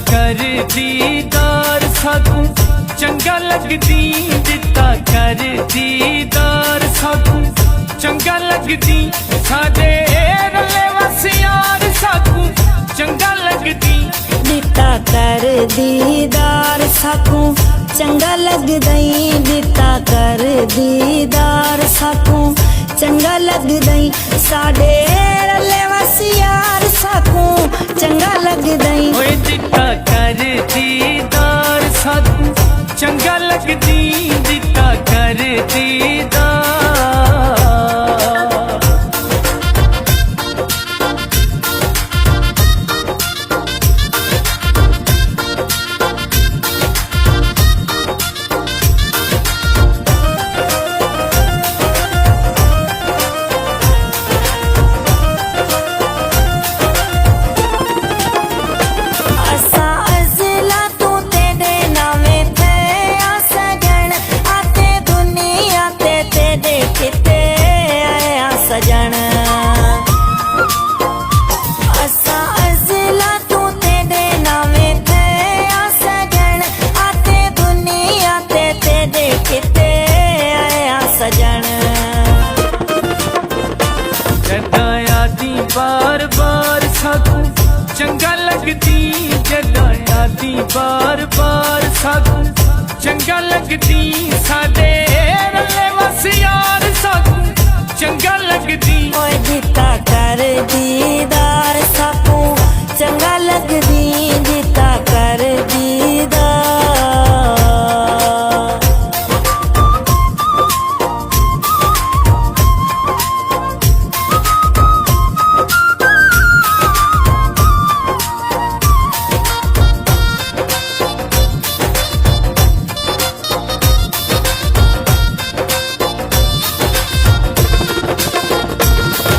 कर दीदार साकू चंगा लगदी, दिता कर दीदार साकू चंगा लगदी, साडे रले वस यार साकू चंगा लगदी। दिता कर दीदार साकू चंगा लगदई, दिता कर दीदार साकू चंगा लगदई, साडे रले वस यार साकू चंगा लगदई। ओए दिता कर दीदार साकू चंगा लगदी, दिता कर दीदार। बार बार साकू चंगा लगदी, जदा यादी बार बार साकू चंगा लगदी, साडे रले वस यार साकू चंगा लगदी। ओए दिता कर दीदार साकू चंगा लगदी, दिता कर दीदार।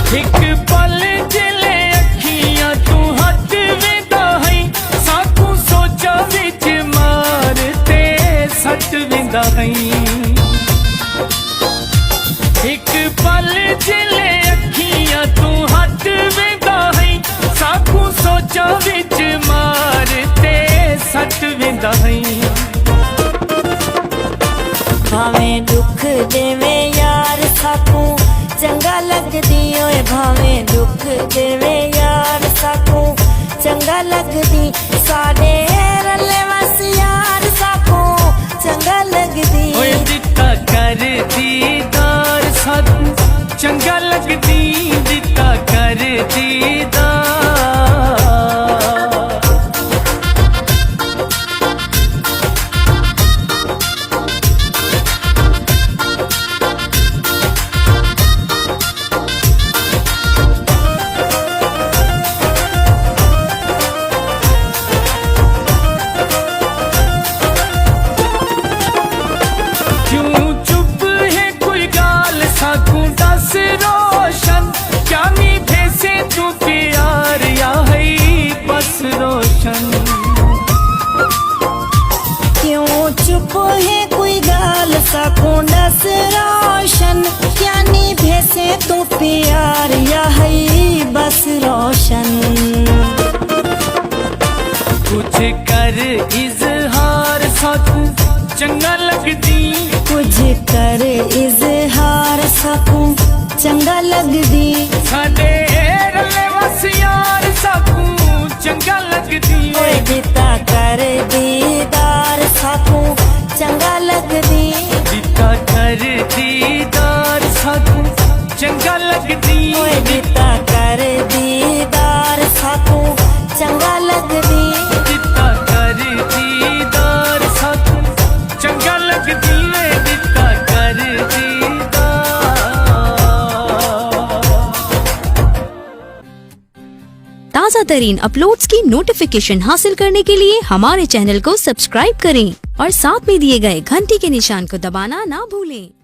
एक पल जिले अखियां तू हट वेंदा है, साकू सोचा विच मारते सट वेंदा है। एक पल जिले अखियां तू हट वेंदा है, साकू सोचा विच मारते सट वेंदा है। भावें दुख देवे यार साकू चंगा लगदी, ओए भावें दुख देवे यार साकू चंगा लगदी, साडे रले वस यार साकू चंगा लगदी। ओए दिता कर दीदार साकू चंगा लगदी, दिता कर दीदार। साकू दस रोशन क्या मीठे से तू प्यार या है बस रोशन। क्यों चुप है कोई गाल साकू दस रोशन, क्या निभे से तू प्यार या है बस रोशन। कुछ कर इजहार साकू चंगा लगदी, कुछ कर इजहार साकू चंगा लगदी, साडे रले वस यार साकू चंगा लगदी। ओए दिता कर दीदार साकू चंगा लगदी, दिता कर दीदार साकू चंगा लगदी। ओए दिता कर दीदार साकू चंगा लगदी, दिता कर दीदार साकू चंगा लगदी, दिता कर दीदार। ताज़ा तरीन अपलोड्स की नोटिफिकेशन हासिल करने के लिए हमारे चैनल को सब्सक्राइब करें और साथ में दिए गए घंटी के निशान को दबाना ना भूलें।